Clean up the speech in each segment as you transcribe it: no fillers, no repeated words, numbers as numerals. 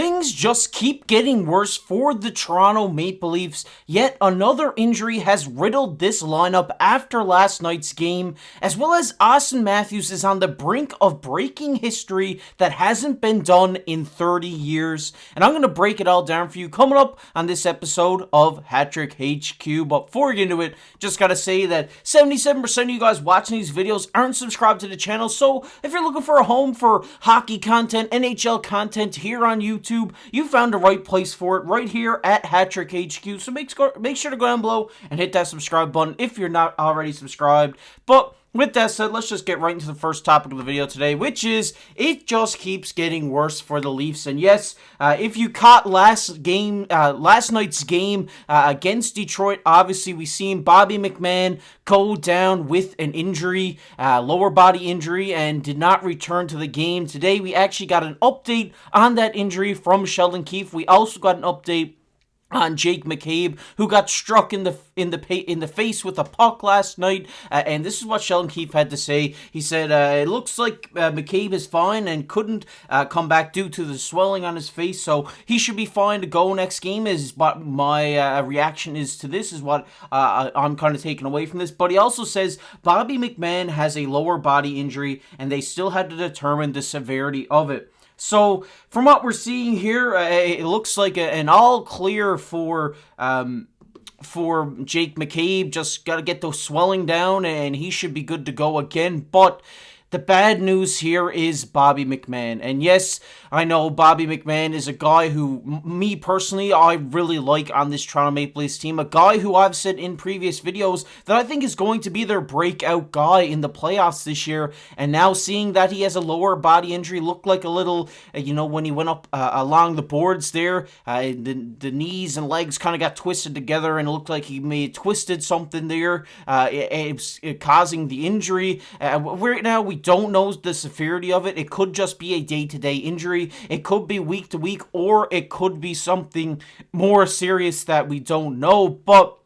Things just keep getting worse for the Toronto Maple Leafs. Yet another injury has riddled this lineup after last night's game, as well as Auston Matthews is on the brink of breaking history that hasn't been done in 30 years. And I'm going to break it all down for you coming up on this episode of Hattrick HQ. But before we get into it, just got to say that 77% of you guys watching these videos aren't subscribed to the channel. So if you're looking for a home for hockey content, NHL content here on YouTube, you found the right place for it right here at Hattrick HQ. So make sure to go down below and hit that subscribe button if you're not already subscribed. But with that said, let's just get right into the first topic of the video today, which is it just keeps getting worse for the Leafs. And yes, if you caught last night's game against Detroit, obviously we seen Bobby McMann go down with an injury, lower body injury, and did not return to the game. Today we actually got an update on that injury from Sheldon Keefe. We also got an update on Jake McCabe, who got struck in the face with a puck last night, and this is what Sheldon Keefe had to say. He said, it looks like McCabe is fine and couldn't come back due to the swelling on his face, so he should be fine to go next game, is what my reaction is to this, is what I'm kind of taking away from this. But he also says Bobby McMann has a lower body injury, and they still had to determine the severity of it. So, from what we're seeing here, it looks like an all clear for Jake McCabe. Just got to get those swelling down, and he should be good to go again. But the bad news here is Bobby McMann. And yes, I know Bobby McMann is a guy who, me personally, I really like on this Toronto Maple Leafs team. A guy who I've said in previous videos that I think is going to be their breakout guy in the playoffs this year. And now seeing that he has a lower body injury, looked like a little, when he went up along the boards there, the knees and legs kind of got twisted together and it looked like he may have twisted something there, causing the injury. Right now, we don't know the severity of it. It could just be a day-to-day injury. It could be week-to-week, or it could be something more serious that we don't know. But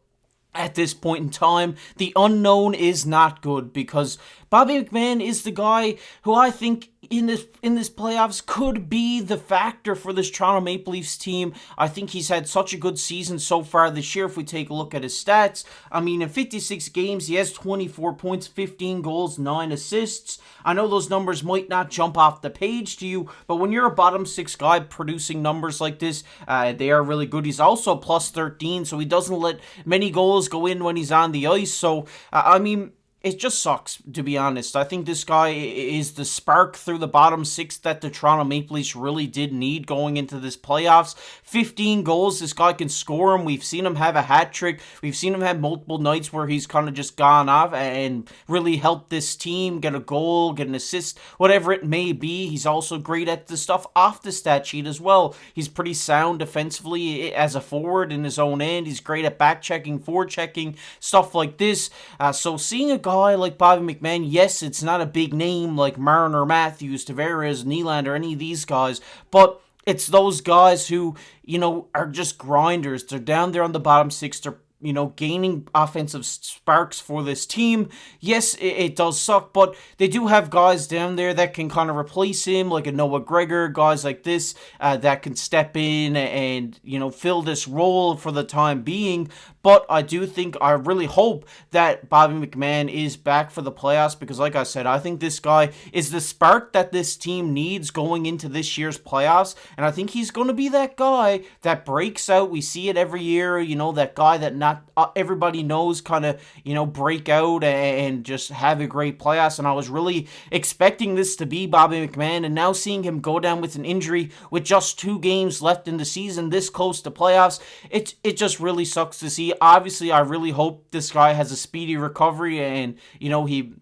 at this point in time, the unknown is not good, because Bobby McMann is the guy who I think in this playoffs could be the factor for this Toronto Maple Leafs team. I think he's had such a good season so far this year. If we take a look at his stats, I mean, in 56 games, he has 24 points, 15 goals, 9 assists. I know those numbers might not jump off the page to you, but when you're a bottom 6 guy producing numbers like this, they are really good. He's also plus 13, so he doesn't let many goals go in when he's on the ice. So, I mean, it just sucks, to be honest. I think this guy is the spark through the bottom 6 that the Toronto Maple Leafs really did need going into this playoffs. 15 goals, this guy can score them. We've seen him have a hat trick. We've seen him have multiple nights where he's kind of just gone off and really helped this team get a goal, get an assist, whatever it may be. He's also great at the stuff off the stat sheet as well. He's pretty sound defensively as a forward in his own end. He's great at back checking, forward checking, stuff like this. So seeing a guy like Bobby McMann, yes, it's not a big name like Marner, Matthews, Tavares, Nylander, any of these guys, but it's those guys who, are just grinders. They're down there on the bottom 6. They're gaining offensive sparks for this team. Yes, it does suck, but they do have guys down there that can kind of replace him, like a Noah Gregor, guys like this, that can step in and, fill this role for the time being. But I really hope that Bobby McMann is back for the playoffs, because like I said, I think this guy is the spark that this team needs going into this year's playoffs, and I think he's going to be that guy that breaks out. We see it every year, that guy that not everybody knows kind of, break out and just have a great playoffs, and I was really expecting this to be Bobby McMann, and now seeing him go down with an injury with just 2 games left in the season, this close to playoffs, it just really sucks to see. Obviously, I really hope this guy has a speedy recovery and, he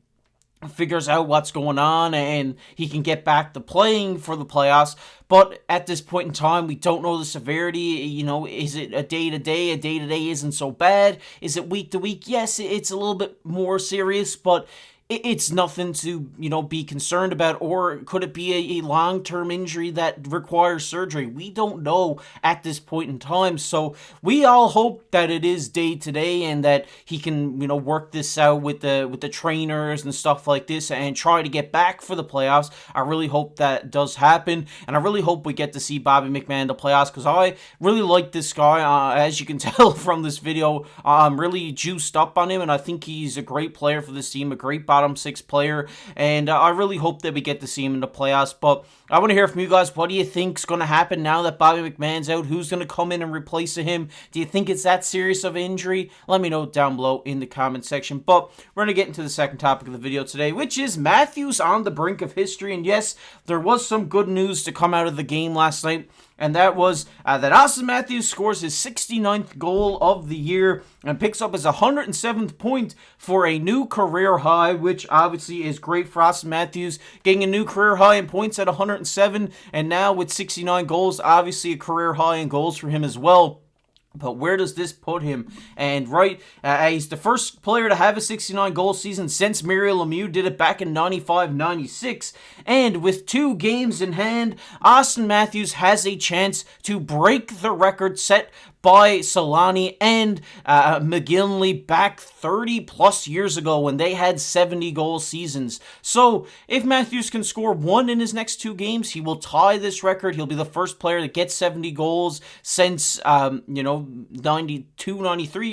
figures out what's going on and he can get back to playing for the playoffs. But at this point in time, we don't know the severity. Is it a day-to-day? A day-to-day isn't so bad. Is it week-to-week? Yes, it's a little bit more serious, but it's nothing to, be concerned about, or could it be a long-term injury that requires surgery? We don't know at this point in time. So we all hope that it is day to day and that he can, work this out with the trainers and stuff like this and try to get back for the playoffs. I really hope that does happen, and I really hope we get to see Bobby McMann in the playoffs, because I really like this guy. As you can tell from this video, I'm really juiced up on him, and I think he's a great player for this team, a great bottom six player, and I really hope that we get to see him in the playoffs. But I want to hear from you guys. What do you think's going to happen now that Bobby McMahon's out? Who's going to come in and replace him? Do you think it's that serious of an injury? Let me know down below in the comment section. But we're going to get into the second topic of the video today, which is Matthews on the brink of history. And yes, there was some good news to come out of the game last night, and that was that Auston Matthews scores his 69th goal of the year and picks up his 107th point for a new career high, which obviously is great for Auston Matthews, getting a new career high in points at 107, and now with 69 goals, obviously a career high in goals for him as well. But where does this put him? And he's the first player to have a 69-goal season since Mario Lemieux did it back in 95-96. And with 2 games in hand, Auston Matthews has a chance to break the record set by Solani and McGinley back 30-plus years ago when they had 70-goal seasons. So if Matthews can score 1 in his next 2 games, he will tie this record. He'll be the first player to get 70 goals since, 92-93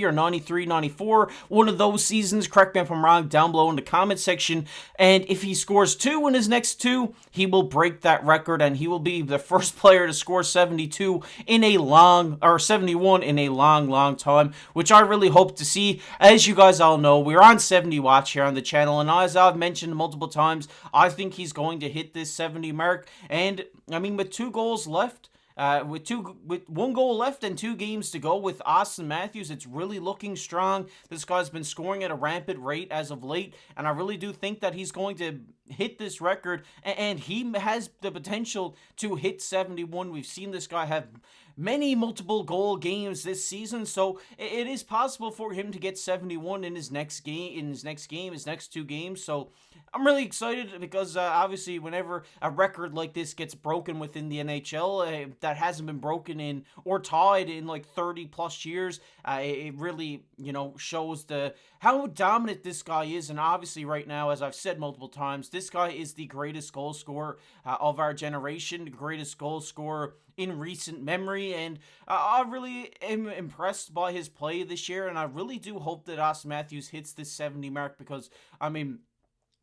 or 93-94. One of those seasons. Correct me if I'm wrong down below in the comment section. And if he scores 2 in his next 2, he will break that record, and he will be the first player to score 72 in a 71 in a long time, which I really hope to see. As you guys all know, we're on 70 watch here on the channel, and as I've mentioned multiple times, I think he's going to hit this 70 mark. And I mean, with 2 goals left, with 1 goal left and 2 games to go with Auston Matthews, it's really looking strong. This guy's been scoring at a rampant rate as of late, and I really do think that he's going to hit this record, and he has the potential to hit 71. We've seen this guy have many multiple goal games this season, so it is possible for him to get 71 in his next 2 games. So I'm really excited because obviously whenever a record like this gets broken within the NHL that hasn't been broken in or tied in like 30+ years, it really, shows how dominant this guy is. And obviously right now, as I've said multiple times, this guy is the greatest goal scorer of our generation, the greatest goal scorer in recent memory, and I really am impressed by his play this year, and I really do hope that Auston Matthews hits this 70 mark, because, I mean,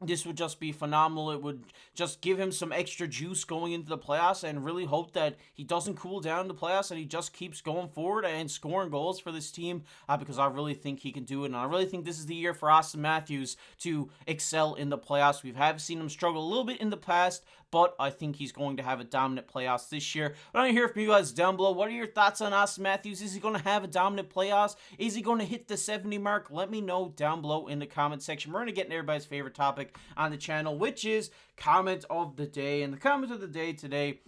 this would just be phenomenal. It would just give him some extra juice going into the playoffs, and really hope that he doesn't cool down in the playoffs and he just keeps going forward and scoring goals for this team, because I really think he can do it, and I really think this is the year for Auston Matthews to excel in the playoffs. We have seen him struggle a little bit in the past, but I think he's going to have a dominant playoffs this year. I want to hear from you guys down below. What are your thoughts on Auston Matthews? Is he going to have a dominant playoffs? Is he going to hit the 70 mark? Let me know down below in the comment section. We're going to get into everybody's favorite topic on the channel, which is comment of the day. And the comment of the day today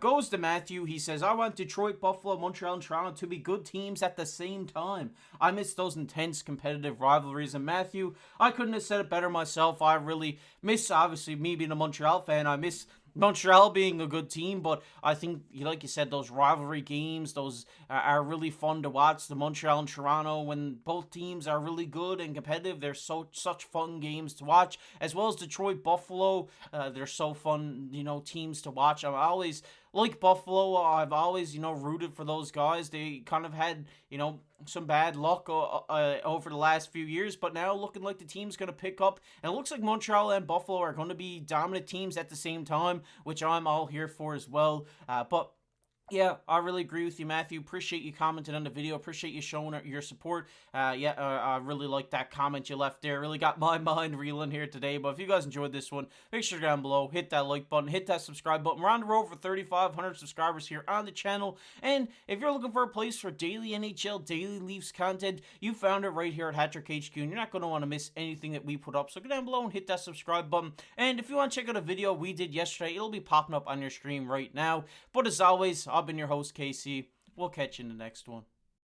goes to Matthew. He says, I want Detroit, Buffalo, Montreal, and Toronto to be good teams at the same time. I miss those intense competitive rivalries. And Matthew, I couldn't have said it better myself. I really miss, obviously, me being a Montreal fan, I miss Montreal being a good team, but I think, like you said, those rivalry games, those are really fun to watch. The Montreal and Toronto, when both teams are really good and competitive, they're such fun games to watch, as well as Detroit, Buffalo. They're so fun, teams to watch. I'm always like Buffalo. I've always, rooted for those guys. They kind of had, some bad luck over the last few years, but now looking like the team's going to pick up, and it looks like Montreal and Buffalo are going to be dominant teams at the same time, which I'm all here for as well. But yeah, I really agree with you, Matthew. Appreciate you commenting on the video. Appreciate you showing your support. I really like that comment you left there. Really got my mind reeling here today. But if you guys enjoyed this one, make sure down below, hit that like button, hit that subscribe button. We're on the road for 3,500 subscribers here on the channel. And if you're looking for a place for daily NHL, daily Leafs content, you found it right here at Hat Trick HQ. And you're not going to want to miss anything that we put up. So go down below and hit that subscribe button. And if you want to check out a video we did yesterday, it'll be popping up on your screen right now. But as always, I've been your host, KC. We'll catch you in the next one.